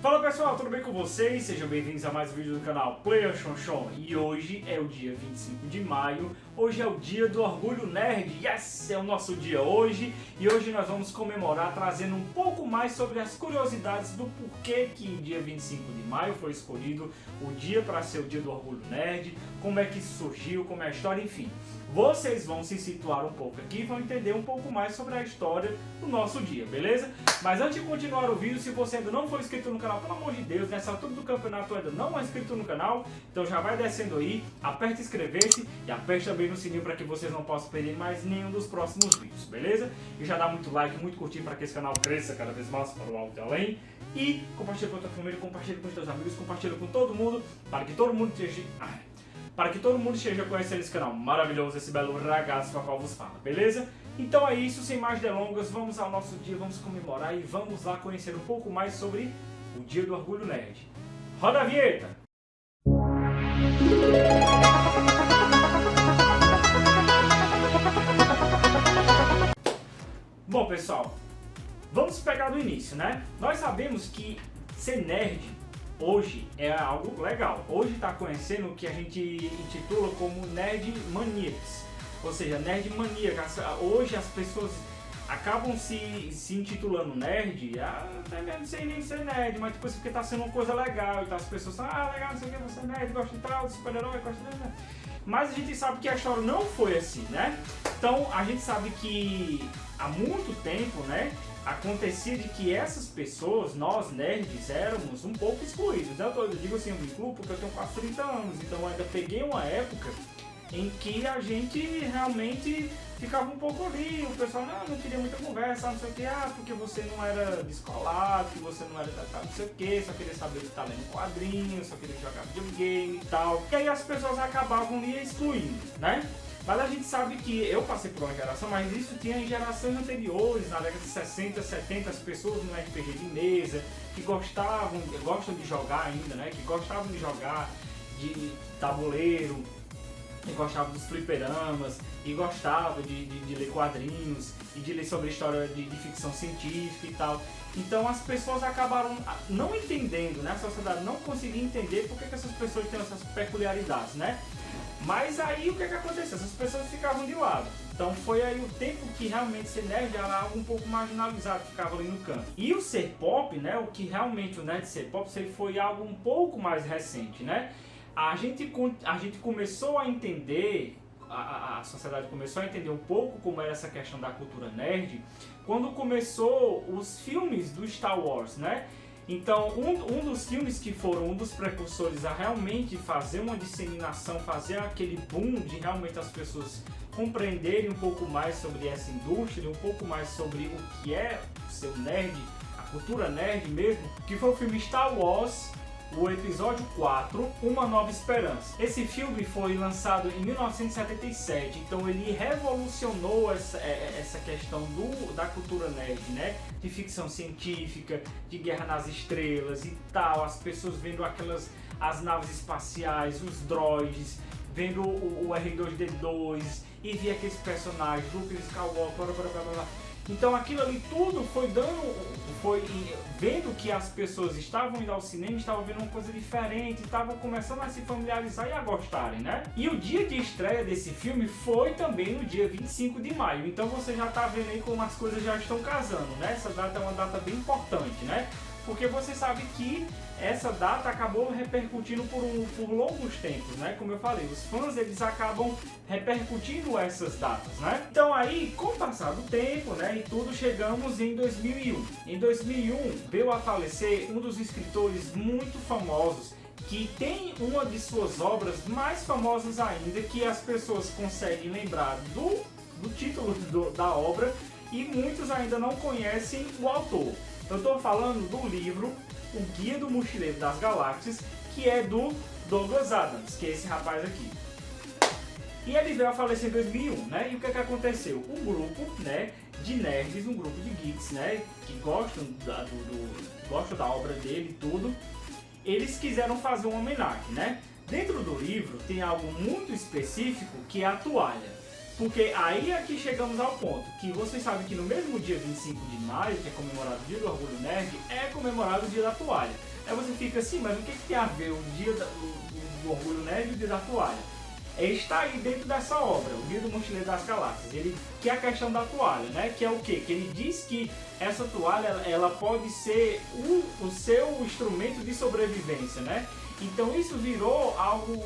Fala pessoal, tudo bem com vocês? Sejam bem-vindos a mais um vídeo do canal Player Chonchon. E hoje é o dia 25 de maio, hoje é o dia do Orgulho Nerd. Yes! É o nosso dia hoje e hoje nós vamos comemorar trazendo um pouco mais sobre as curiosidades do porquê que dia 25 de maio foi escolhido o dia para ser o dia do Orgulho Nerd, como é que isso surgiu, como é a história, enfim. Vocês vão se situar um pouco aqui e vão entender um pouco mais sobre a história do nosso dia, beleza? Mas antes de continuar o vídeo, se você ainda não for inscrito no canal, pelo amor de Deus, nessa altura do campeonato ainda não é inscrito no canal, então já vai descendo aí, aperta inscrever-se e aperte também no sininho para que vocês não possam perder mais nenhum dos próximos vídeos, beleza? E já dá muito like, muito curtir para que esse canal cresça cada vez mais para o alto e além. E compartilha com a tua família, compartilha com os teus amigos, compartilha com todo mundo, para que todo mundo esteja conhecendo esse canal maravilhoso, esse belo ragazzo com a qual vos fala, beleza? Então é isso, sem mais delongas, vamos ao nosso dia, vamos comemorar e vamos lá conhecer um pouco mais sobre o Dia do Orgulho Nerd. Roda a vinheta! Bom pessoal, vamos pegar do início, né? Nós sabemos que ser nerd hoje é algo legal. Hoje está conhecendo o que a gente intitula como Nerd Maniacs. Ou seja, Nerd Maníaco. Hoje as pessoas acabam se intitulando nerd. Não sei nem ser nerd, mas depois porque está sendo uma coisa legal. Então as pessoas falam, legal, não sei o que, você é nerd, gosta de tal, de super-herói, gosta de nerd. Mas a gente sabe que a história não foi assim, né? Então a gente sabe que há muito tempo, né? Acontecia de que essas pessoas, nós nerds, éramos um pouco excluídos. Eu digo assim, eu me incluo porque eu tenho quase 30 anos, então eu ainda peguei uma época em que a gente realmente ficava um pouco ali, o pessoal não queria muita conversa, não sei o que, porque você não era descolado, que você não era não sei o que, só queria saber que tá lendo quadrinhos, só queria jogar videogame e tal. E aí as pessoas acabavam ali excluindo, né? Mas a gente sabe que eu passei por uma geração, mas isso tinha em gerações anteriores, na década de 60, 70, as pessoas no RPG de mesa, que gostam de jogar ainda, né? Que gostavam de jogar de tabuleiro, e gostavam dos fliperamas, e gostavam de ler quadrinhos, e de ler sobre história de ficção científica e tal. Então as pessoas acabaram não entendendo, né? A sociedade não conseguia entender por que essas pessoas têm essas peculiaridades, né? Mas aí o que aconteceu? Essas pessoas ficavam de lado. Então foi aí o tempo que realmente ser nerd era algo um pouco marginalizado, ficava ali no canto. E o ser pop, né? O que realmente o nerd ser pop foi algo um pouco mais recente, né? A gente começou a entender, a sociedade começou a entender um pouco como era essa questão da cultura nerd quando começou os filmes do Star Wars, né? Então, um dos filmes que foram um dos precursores a realmente fazer uma disseminação, fazer aquele boom de realmente as pessoas compreenderem um pouco mais sobre essa indústria, um pouco mais sobre o que é ser nerd, a cultura nerd mesmo, que foi o filme Star Wars, o episódio 4, Uma Nova Esperança. Esse filme foi lançado em 1977, então ele revolucionou essa questão da cultura nerd, né? De ficção científica, de Guerra nas Estrelas e tal, as pessoas vendo as naves espaciais, os droids, vendo o R2-D2 e via aqueles personagens, Luke Skywalker, blá blá blá blá. Então aquilo ali tudo foi vendo que as pessoas estavam indo ao cinema, estavam vendo uma coisa diferente, estavam começando a se familiarizar e a gostarem, né? E o dia de estreia desse filme foi também no dia 25 de maio, então você já tá vendo aí como as coisas já estão casando, né? Essa data é uma data bem importante, né? Porque você sabe que essa data acabou repercutindo por longos tempos, né? Como eu falei, os fãs eles acabam repercutindo essas datas, né? Então aí, com o passar do tempo, né, e tudo, chegamos em 2001. Em 2001 veio a falecer um dos escritores muito famosos, que tem uma de suas obras mais famosas ainda, que as pessoas conseguem lembrar do título da obra e muitos ainda não conhecem o autor. Eu estou falando do livro O Guia do Mochileiro das Galáxias, que é do Douglas Adams, que é esse rapaz aqui. E ele veio a falecer em 2001, né? E o que aconteceu? Um grupo, né, de nerds, um grupo de geeks, né, que gostam da obra dele e tudo, eles quiseram fazer uma homenagem, né? Dentro do livro tem algo muito específico, que é a toalha. Porque aí é que chegamos ao ponto, que vocês sabem que no mesmo dia 25 de maio, que é comemorado o Dia do Orgulho Nerd, é comemorado o Dia da Toalha. Aí você fica assim, mas o que tem a ver o dia do Orgulho Nerd e o dia da toalha? Está aí dentro dessa obra, o Guia do Mochileiro das Galáxias, que é a questão da toalha, né? Que é o quê? Que ele diz que essa toalha ela pode ser o seu instrumento de sobrevivência, né? Então isso virou algo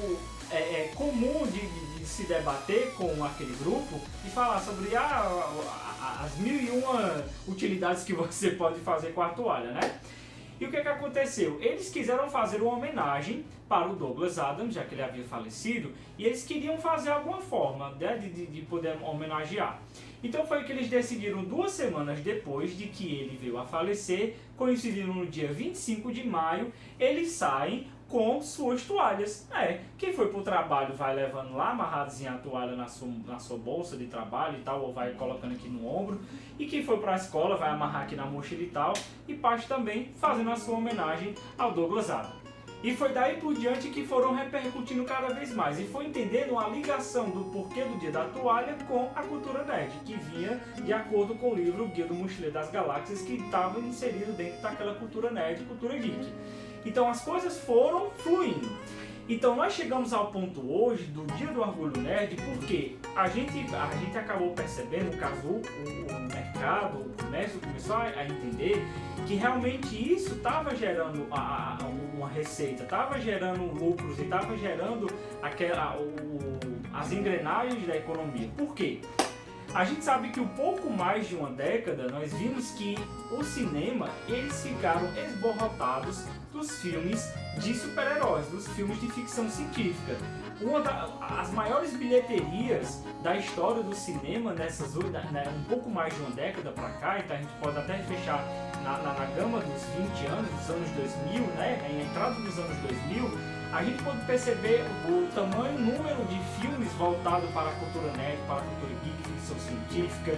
comum de se debater com aquele grupo e falar sobre as 1001 utilidades que você pode fazer com a toalha, né? E o que aconteceu? Eles quiseram fazer uma homenagem para o Douglas Adams, já que ele havia falecido, e eles queriam fazer alguma forma, né, de poder homenagear. Então foi que eles decidiram 2 semanas depois de que ele veio a falecer, coincidindo no dia 25 de maio, eles saem com suas toalhas. Quem foi pro trabalho vai levando lá amarradinha a toalha na sua bolsa de trabalho e tal, ou vai colocando aqui no ombro. E quem foi pra escola vai amarrar aqui na mochila e tal, e parte também fazendo a sua homenagem ao Douglas Adams. E foi daí por diante que foram repercutindo cada vez mais. E foi entendendo a ligação do porquê do Dia da Toalha com a cultura nerd, que vinha de acordo com o livro Guia do Mochileiro das Galáxias, que estava inserido dentro daquela cultura nerd, cultura geek. Então as coisas foram fluindo. Então nós chegamos ao ponto hoje do Dia do Orgulho Nerd, porque a gente acabou percebendo, no caso o mercado, o comércio começou a entender que realmente isso estava gerando uma receita, estava gerando lucros e estava gerando as engrenagens da economia. Por quê? A gente sabe que um pouco mais de uma década nós vimos que o cinema, eles ficaram esborrotados dos filmes de super-heróis, dos filmes de ficção científica. As maiores bilheterias da história do cinema um pouco mais de uma década para cá, então a gente pode até fechar na gama dos 20 anos, dos anos 2000, né, a entrada dos anos 2000, a gente pode perceber o tamanho, número de filmes voltados para a cultura nerd, para a cultura geek, ficção científica,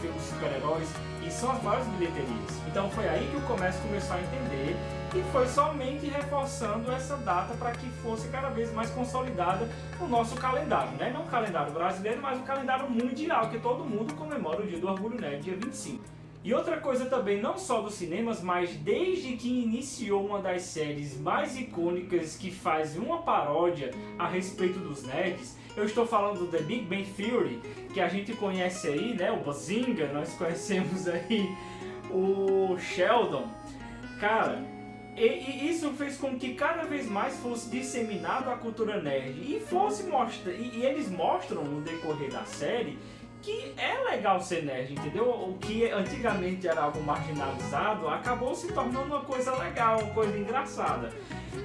filmes de super-heróis, e são as maiores bilheterias. Então foi aí que o comércio começou a entender e foi somente reforçando essa data para que fosse cada vez mais consolidada no nosso calendário, né? Não o calendário brasileiro, mas o calendário mundial, que todo mundo comemora o Dia do Orgulho Nerd, dia 25. E outra coisa também, não só dos cinemas, mas desde que iniciou uma das séries mais icônicas que faz uma paródia a respeito dos nerds, eu estou falando do The Big Bang Theory, que a gente conhece aí, né, o Bazinga, nós conhecemos aí o Sheldon. Cara, e isso fez com que cada vez mais fosse disseminado a cultura nerd e eles mostram no decorrer da série que é legal ser nerd, entendeu? O que antigamente era algo marginalizado acabou se tornando uma coisa legal, uma coisa engraçada.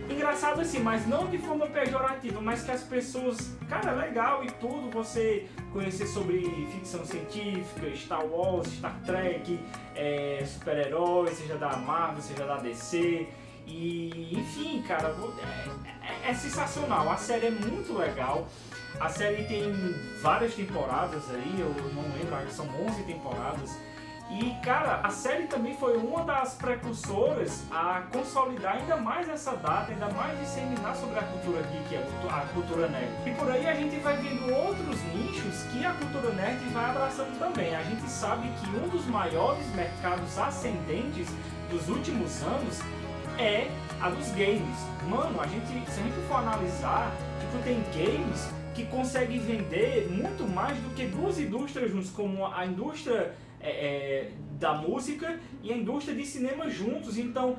Engraçado assim, mas não de forma pejorativa, mas que as pessoas, cara, é legal e tudo você conhecer sobre ficção científica, Star Wars, Star Trek, super-heróis, seja da Marvel, seja da DC. E enfim, cara, é sensacional, a série é muito legal. A série tem várias temporadas aí, eu não lembro, acho que são 11 temporadas. E cara, a série também foi uma das precursoras a consolidar ainda mais essa data, ainda mais disseminar sobre a cultura geek, a cultura nerd. E por aí a gente vai vendo outros nichos que a cultura nerd vai abraçando também. A gente sabe que um dos maiores mercados ascendentes dos últimos anos é a dos games. Mano, se a gente for analisar, tipo, tem games que conseguem vender muito mais do que duas indústrias juntos, como a indústria da música e a indústria de cinema juntos. Então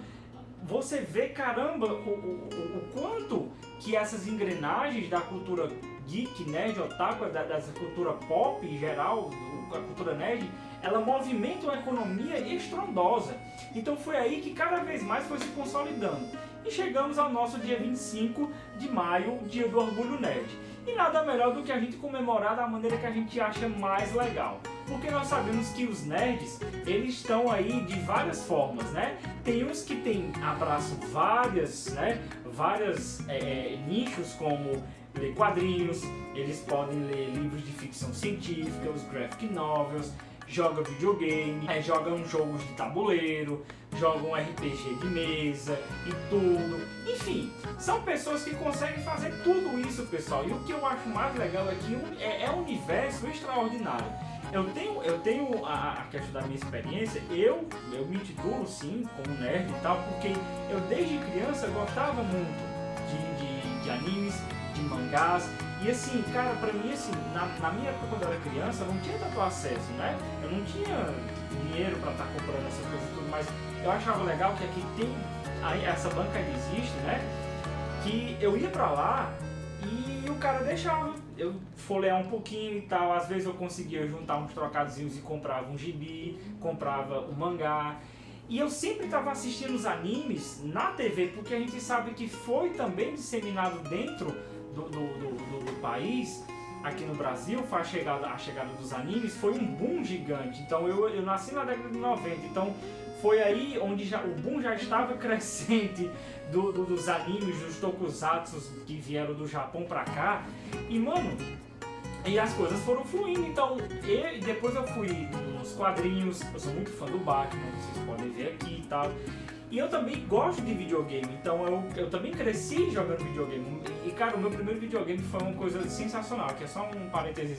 você vê, caramba, o quanto que essas engrenagens da cultura geek, nerd, otaku, dessa cultura pop em geral, a cultura nerd, ela movimenta uma economia estrondosa. Então foi aí que cada vez mais foi se consolidando. E chegamos ao nosso dia 25 de maio, Dia do Orgulho Nerd. E nada melhor do que a gente comemorar da maneira que a gente acha mais legal. Porque nós sabemos que os nerds, eles estão aí de várias formas, né? Tem uns que abraçam vários nichos, como ler quadrinhos, eles podem ler livros de ficção científica, os graphic novels, jogam videogame, jogam jogos de tabuleiro, jogam RPG de mesa e tudo. Enfim, são pessoas que conseguem fazer tudo isso, pessoal. E o que eu acho mais legal é que é um universo extraordinário. Eu tenho a questão da minha experiência, eu me intitulo sim como nerd e tal, porque eu desde criança criança gostava muito de animes, de mangás. E assim, cara, pra mim, assim, na minha época quando eu era criança, eu não tinha tanto acesso, né? Eu não tinha dinheiro pra estar comprando essas coisas e tudo, mas eu achava legal que aqui tem, aí essa banca ainda existe, né? Que eu ia pra lá e o cara deixava eu folhear um pouquinho e tal. Às vezes eu conseguia juntar uns trocadozinhos e comprava um gibi, comprava um mangá. E eu sempre estava assistindo os animes na TV, porque a gente sabe que foi também disseminado dentro do país. Aqui no Brasil, foi a chegada dos animes, foi um boom gigante. Então eu nasci na década de 90, então foi aí onde o boom já estava crescente dos animes, dos tokusatsus que vieram do Japão pra cá. E mano, e as coisas foram fluindo. Então depois eu fui nos quadrinhos, eu sou muito fã do Batman, vocês podem ver aqui e tal. E eu também gosto de videogame, então eu também cresci jogando videogame. E cara, o meu primeiro videogame foi uma coisa sensacional, que é só um parênteses.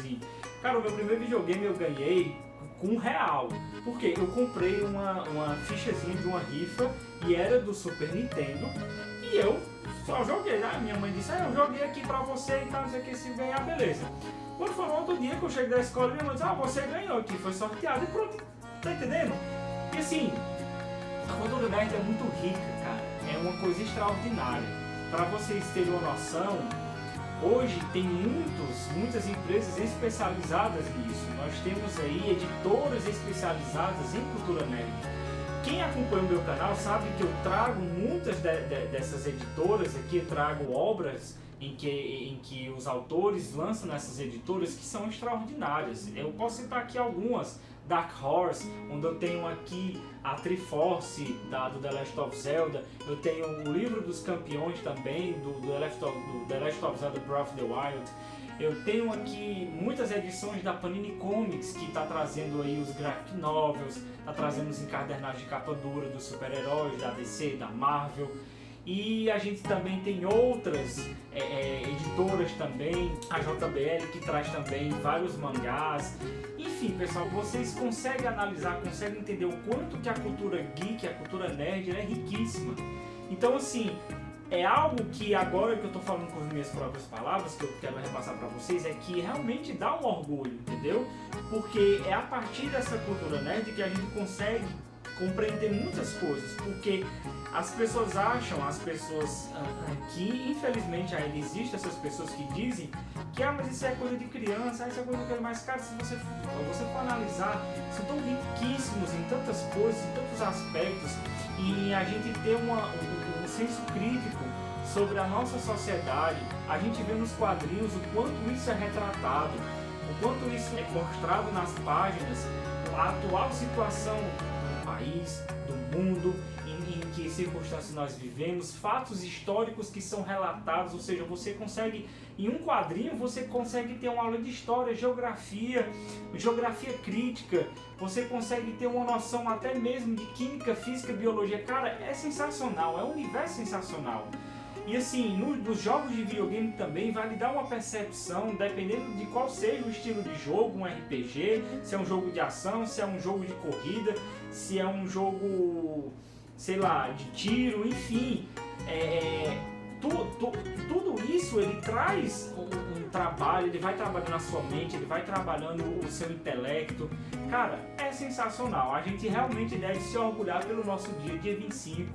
Cara, o meu primeiro videogame eu ganhei com R$1. Porque eu comprei uma fichazinha de uma rifa e era do Super Nintendo. E eu só joguei, né? Minha mãe disse, eu joguei aqui pra você e tal, não sei o que, se ganhar, beleza. Quando foi no outro dia que eu cheguei da escola, minha mãe disse, você ganhou aqui, foi sorteado e pronto, tá entendendo? E assim, a cultura nerd é muito rica, cara. É uma coisa extraordinária. Para vocês terem uma noção, hoje tem muitas empresas especializadas nisso. Nós temos aí editoras especializadas em cultura nerd. Quem acompanha o meu canal sabe que eu trago muitas dessas editoras aqui, eu trago obras em que os autores lançam nessas editoras que são extraordinárias. Eu posso citar aqui algumas. Dark Horse, onde eu tenho aqui a Triforce do The Last of Zelda, eu tenho o livro dos campeões também, do The Last of Zelda Breath of the Wild. Eu tenho aqui muitas edições da Panini Comics, que está trazendo aí os graphic novels, está trazendo os encadernados de capa dura dos super-heróis, da DC, da Marvel. E a gente também tem outras editoras também, a JBL, que traz também vários mangás. Enfim, pessoal, vocês conseguem analisar, conseguem entender o quanto que a cultura geek, a cultura nerd, é riquíssima. Então, assim, é algo que agora que eu estou falando com as minhas próprias palavras, que eu quero repassar para vocês, é que realmente dá um orgulho, entendeu? Porque é a partir dessa cultura nerd que a gente consegue compreender muitas coisas, porque as pessoas acham, que infelizmente ainda existem essas pessoas que dizem que mas isso é coisa de criança, isso é coisa de criança, mas cara, se você for analisar, são tão riquíssimos em tantas coisas, em tantos aspectos, e a gente ter um senso crítico sobre a nossa sociedade, a gente vê nos quadrinhos o quanto isso é retratado, o quanto isso é mostrado nas páginas, a atual situação do país, do mundo, em que circunstâncias nós vivemos, fatos históricos que são relatados, ou seja, você consegue, em um quadrinho, você consegue ter uma aula de história, geografia crítica, você consegue ter uma noção até mesmo de química, física, biologia. Cara, é sensacional, é um universo sensacional. E assim, nos jogos de videogame também vai lhe dar uma percepção, dependendo de qual seja o estilo de jogo, um RPG, se é um jogo de ação, se é um jogo de corrida, se é um jogo, sei lá, de tiro, enfim. Tudo isso ele traz um trabalho, ele vai trabalhando na sua mente, ele vai trabalhando o seu intelecto. Cara, é sensacional. A gente realmente deve se orgulhar pelo nosso dia 25.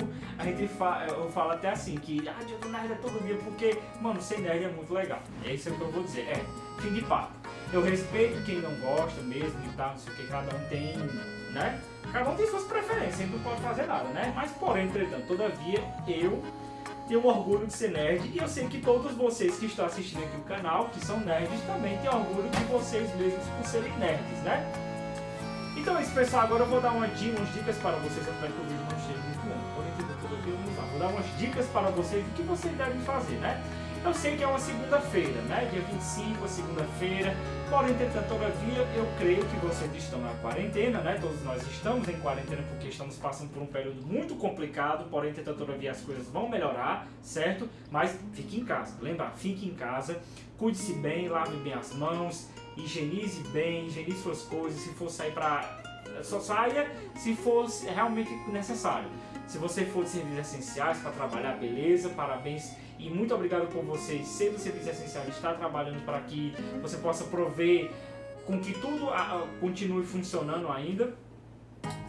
Eu falo até assim, que dia do nerd é todo dia, porque, mano, ser nerd é muito legal. É isso que eu vou dizer. Fim de papo. Eu respeito quem não gosta mesmo e tal, não sei o que, cada um tem, né? Cada um tem suas preferências, sempre não pode fazer nada, né? Mas, porém, entretanto, todavia, eu tenho orgulho de ser nerd, e eu sei que todos vocês que estão assistindo aqui o canal, que são nerds, também têm orgulho de vocês mesmos por serem nerds, né? Então é isso, pessoal. Agora eu vou dar umas dicas para vocês. Eu espero que o vídeo não esteja muito longo. Porém, tudo aqui, vamos lá. Vou dar umas dicas para vocês do que vocês devem fazer, né? Eu sei que é uma segunda-feira, né? Dia 25, segunda-feira. Porém, entretanto, todavia, eu creio que vocês estão na quarentena, né? Todos nós estamos em quarentena porque estamos passando por um período muito complicado. Porém, entretanto, todavia, as coisas vão melhorar, certo? Mas fique em casa. Lembra, fique em casa. Cuide-se bem, lave bem as mãos, higienize bem, higienize suas coisas. Se for sair só saia se for realmente necessário. Se você for de serviços essenciais para trabalhar, beleza, parabéns e muito obrigado por vocês ser do serviço essencial e estar trabalhando para que você possa prover com que tudo continue funcionando ainda.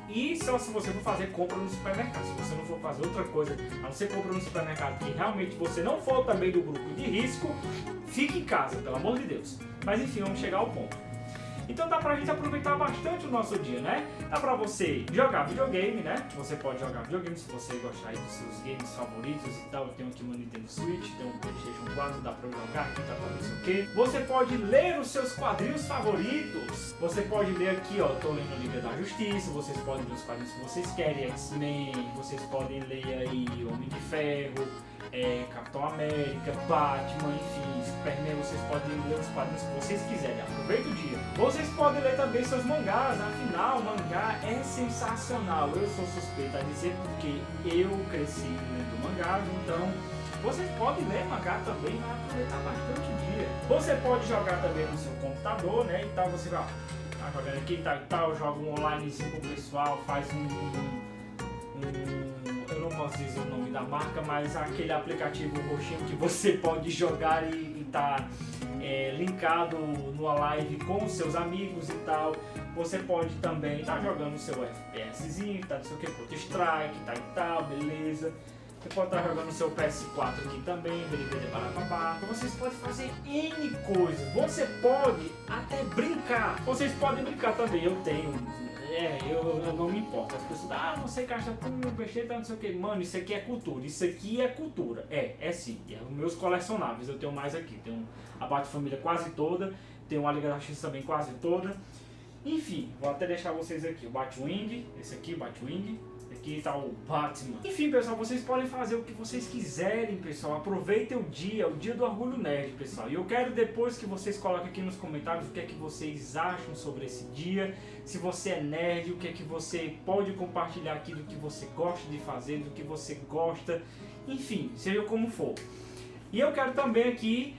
E só se você for fazer compra no supermercado, se você não for fazer outra coisa, a não ser compra no supermercado que realmente você não for também do grupo de risco, fique em casa, pelo amor de Deus. Mas enfim, vamos chegar ao ponto. Então dá pra gente aproveitar bastante o nosso dia, né? Dá pra você jogar videogame, né? Você pode jogar videogame se você gostar aí dos seus games favoritos e tal. Eu tenho aqui um Nintendo Switch, tem um PlayStation 4, dá pra jogar aqui, tá pra não sei o quê. Você pode ler os seus quadrinhos favoritos. Você pode ler aqui, ó, tô lendo Liga da Justiça, vocês podem ler os quadrinhos que vocês querem, X-Men, vocês podem ler aí Homem de Ferro, Capitão América, Batman, enfim, Superman, vocês podem ler os quadrinhos que vocês quiserem, aproveita o dia. Vocês podem ler também seus mangás, afinal, o mangá é sensacional, eu sou suspeito a dizer porque eu cresci lendo mangás, então vocês podem ler mangá também, vai aproveitar bastante o dia. Você pode jogar também no seu computador, né, e tal, você vai, tá jogando aqui e tal, joga um onlinezinho com o pessoal, faz eu não posso dizer o nome da marca, mas aquele aplicativo roxinho que você pode jogar e tá linkado numa live com os seus amigos e tal. Você pode também estar jogando o seu FPSzinho, tá, não sei o que, Counter-Strike, tá e tal, beleza. Você pode estar jogando o seu PS4 aqui também, beleza, barababá. Vocês podem fazer N coisas, você pode até brincar. Vocês podem brincar também, eu tenho... eu não me importo. As pessoas, você gasta com besteira, não sei o que. Mano, isso aqui é cultura. Isso aqui é cultura. É sim. É os meus colecionáveis. Eu tenho mais aqui. Tenho a Bat-Família quase toda. Tenho a Liga da Justiça também quase toda. Enfim, vou até deixar vocês aqui. O Batwing. Esse aqui, Batwing. Aqui tá o Batman. Enfim, pessoal, vocês podem fazer o que vocês quiserem, pessoal. Aproveitem o dia do Orgulho Nerd, pessoal. E eu quero depois que vocês coloquem aqui nos comentários o que é que vocês acham sobre esse dia. Se você é nerd, o que é que você pode compartilhar aqui do que você gosta de fazer, do que você gosta. Enfim, seja como for. E eu quero também aqui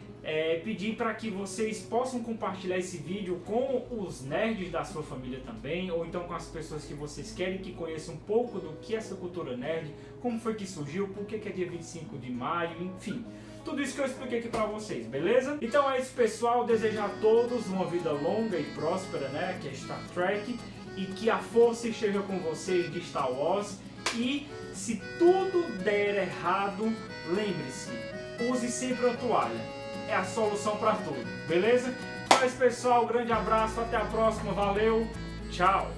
pedir para que vocês possam compartilhar esse vídeo com os nerds da sua família também, ou então com as pessoas que vocês querem que conheçam um pouco do que é essa cultura nerd, como foi que surgiu, por que é dia 25 de maio, enfim. Tudo isso que eu expliquei aqui pra vocês, beleza? Então é isso, pessoal. Desejo a todos uma vida longa e próspera, né? Que é Star Trek. E que a força esteja com vocês de Star Wars. E se tudo der errado, lembre-se, use sempre a toalha. É a solução para tudo, beleza? Então é isso, pessoal, grande abraço, até a próxima, valeu, tchau!